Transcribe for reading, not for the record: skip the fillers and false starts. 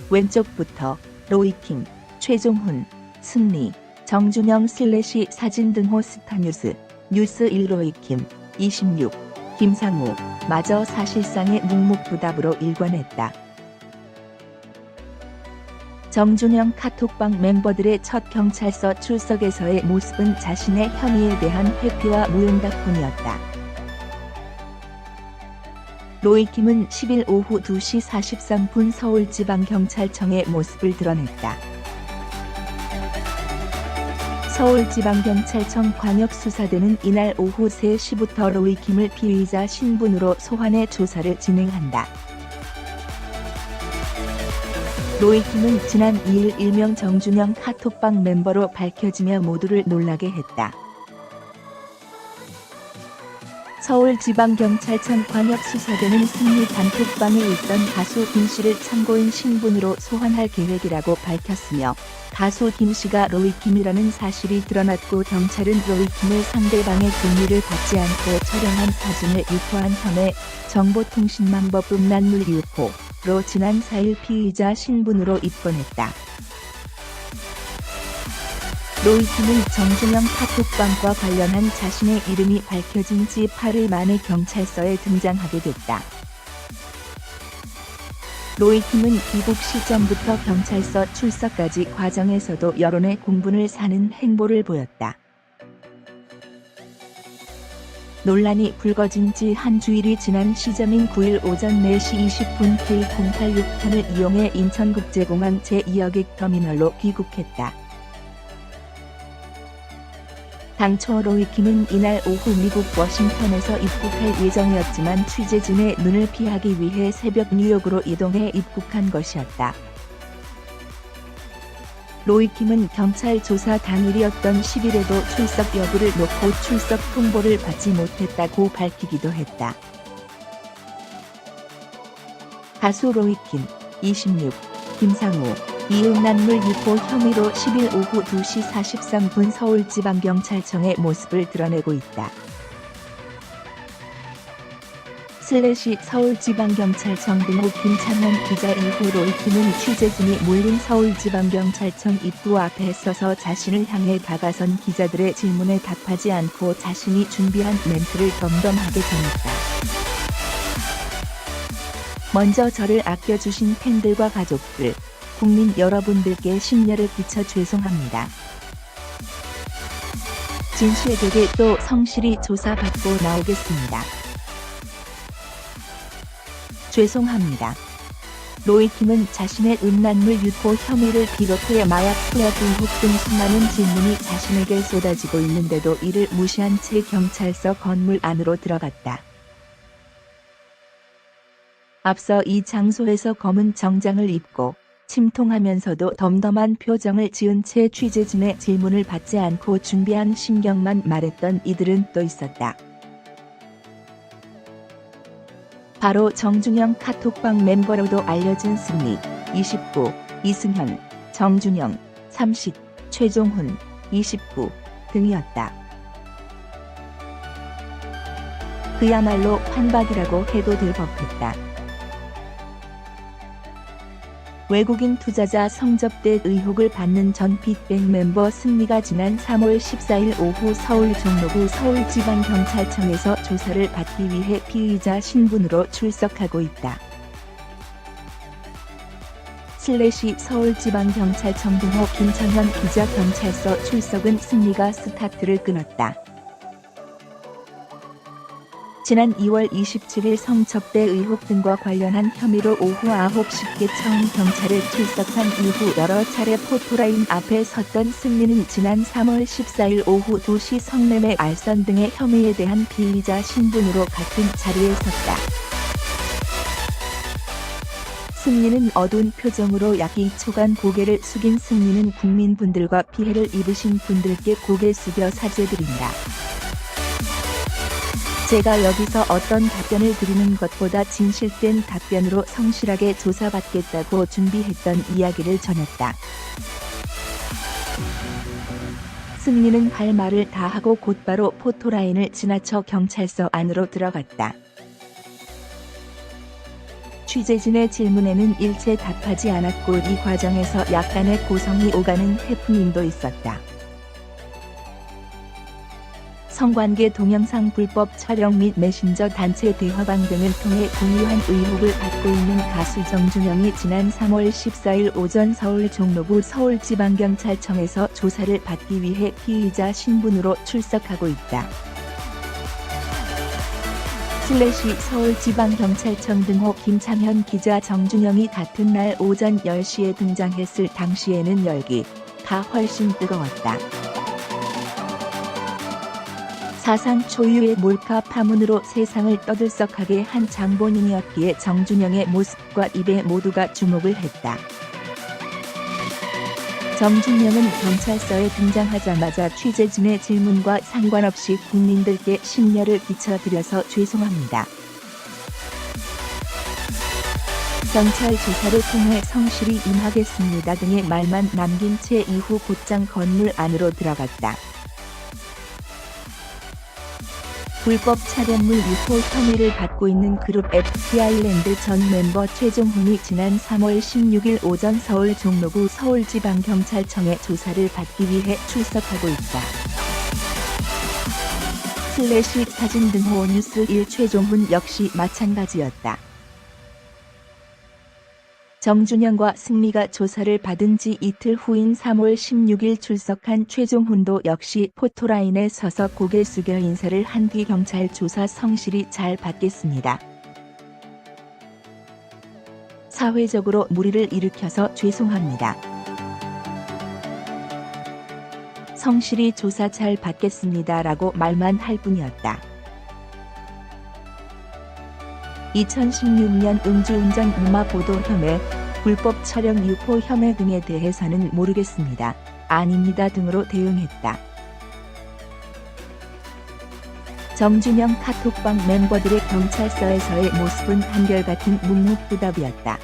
왼쪽부터 로이킴, 최종훈, 승리, 정준영 / 사진 등호 스타뉴스, 뉴스1 로이킴, 26, 김상우 마저 사실상의 묵묵부답으로 일관했다. 정준영 카톡방 멤버들의 첫 경찰서 출석에서의 모습은 자신의 혐의에 대한 회피와 무용답뿐이었다. 로이킴은 10일 오후 2시 43분 서울지방경찰청의 모습을 드러냈다. 서울지방경찰청 광역수사대는 이날 오후 3시부터 로이킴을 피의자 신분으로 소환해 조사를 진행한다. 로이킴은 지난 2일 일명 정준영 카톡방 멤버로 밝혀지며 모두를 놀라게 했다. 서울지방경찰청 광역수사대는 승리 단톡방에 있던 가수 김씨를 참고인 신분으로 소환할 계획이라고 밝혔으며 가수 김씨가 로이킴이라는 사실이 드러났고 경찰은 로이킴을 상대방의 동의를 받지 않고 촬영한 사진을 유포한 혐의 정보통신망법 음란물 유포로 지난 4일 피의자 신분으로 입건했다. 로이킴은 정준영 카톡방과 관련한 자신의 이름이 밝혀진 지 8일 만에 경찰서에 등장하게 됐다. 로이킴은 귀국 시점부터 경찰서 출석까지 과정에서도 여론의 공분을 사는 행보를 보였다. 논란이 불거진 지 한 주일이 지난 시점인 9일 오전 4시 20분 K086편을 이용해 인천국제공항 제2여객 터미널로 귀국했다. 당초 로이킴은 이날 오후 미국 워싱턴에서 입국할 예정이었지만 취재진의 눈을 피하기 위해 새벽 뉴욕으로 이동해 입국한 것이었다. 로이킴은 경찰 조사 당일이었던 10일에도 출석 여부를 놓고 출석 통보를 받지 못했다고 밝히기도 했다. 가수 로이킴, 26, 김상우, 이음란물 유포 혐의로 10일 오후 2시 43분 서울지방경찰청의 모습을 드러내고 있다. 서울지방경찰청 등호 김창현 기자 이후 로이킴은 취재진이 몰린 서울지방경찰청 입구 앞에 서서 자신을 향해 다가선 기자들의 질문에 답하지 않고 자신이 준비한 멘트를 덤덤하게 전했다. 먼저 저를 아껴주신 팬들과 가족들, 국민 여러분들께 심려를 끼쳐 죄송합니다. 진실되게 또 성실히 조사받고 나오겠습니다. 죄송합니다. 로이킴은 자신의 음란물 유포 혐의를 비롯해 마약 투약 의혹 등 수많은 질문이 자신에게 쏟아지고 있는데도 이를 무시한 채 경찰서 건물 안으로 들어갔다. 앞서 이 장소에서 검은 정장을 입고 침통하면서도 덤덤한 표정을 지은 채 취재진의 질문을 받지 않고 준비한 심경만 말했던 이들은 또 있었다. 바로 정준영 카톡방 멤버로도 알려진 승리, 29, 이승현, 정준영, 30, 최종훈, 29 등이었다. 그야말로 환박이라고 해도 될 법했다. 외국인 투자자 성접대 의혹을 받는 전 빅뱅 멤버 승리가 지난 3월 14일 오후 서울 종로구 서울지방경찰청에서 조사를 받기 위해 피의자 신분으로 출석하고 있다. 서울지방경찰청 등호 김창현 기자 경찰서 출석은 승리가 스타트를 끊었다. 지난 2월 27일 성접대 의혹 등과 관련한 혐의로 오후 9시께 처음 경찰에 출석한 이후 여러 차례 포토라인 앞에 섰던 승리는 지난 3월 14일 오후 2시 성매매 알선 등의 혐의에 대한 피의자 신분으로 같은 자리에 섰다. 승리는 어두운 표정으로 약 2초간 고개를 숙인 승리는 국민분들과 피해를 입으신 분들께 고개 숙여 사죄드린다. 제가 여기서 어떤 답변을 드리는 것보다 진실된 답변으로 성실하게 조사받겠다고 준비했던 이야기를 전했다. 승리는 할 말을 다 하고 곧바로 포토라인을 지나쳐 경찰서 안으로 들어갔다. 취재진의 질문에는 일체 답하지 않았고 이 과정에서 약간의 고성이 오가는 해프닝도 있었다. 성관계 동영상 불법 촬영 및 메신저 단체 대화방 등을 통해 공유한 의혹을 받고 있는 가수 정준영이 지난 3월 14일 오전 서울 종로구 서울지방경찰청에서 조사를 받기 위해 피의자 신분으로 출석하고 있다. 서울지방경찰청 등호 김창현 기자 정준영이 같은 날 오전 10시에 등장했을 당시에는 열기가 훨씬 뜨거웠다. 사상 초유의 몰카 파문으로 세상을 떠들썩하게 한 장본인이었기에 정준영의 모습과 입에 모두가 주목을 했다. 정준영은 경찰서에 등장하자마자 취재진의 질문과 상관없이 국민들께 심려를 끼쳐드려서 죄송합니다. 경찰 조사를 통해 성실히 임하겠습니다 등의 말만 남긴 채 이후 곧장 건물 안으로 들어갔다. 불법 촬영물 유포 혐의를 받고 있는 그룹 FT아일랜드 전 멤버 최종훈이 지난 3월 16일 오전 서울 종로구 서울지방경찰청에 조사를 받기 위해 출석하고 있다. 사진 등호 뉴스1 최종훈 역시 마찬가지였다. 정준영과 승리가 조사를 받은 지 이틀 후인 3월 16일 출석한 최종훈도 역시 포토라인에 서서 고개 숙여 인사를 한 뒤 경찰 조사 성실히 잘 받겠습니다. 사회적으로 무리를 일으켜서 죄송합니다. 성실히 조사 잘 받겠습니다라고 말만 할 뿐이었다. 2016년 음주운전 무마 보도 혐의, 불법 촬영 유포 혐의 등에 대해서는 모르겠습니다. 아닙니다 등으로 대응했다. 정준영 카톡방 멤버들의 경찰서에서의 모습은 한결같은 묵묵부답이었다.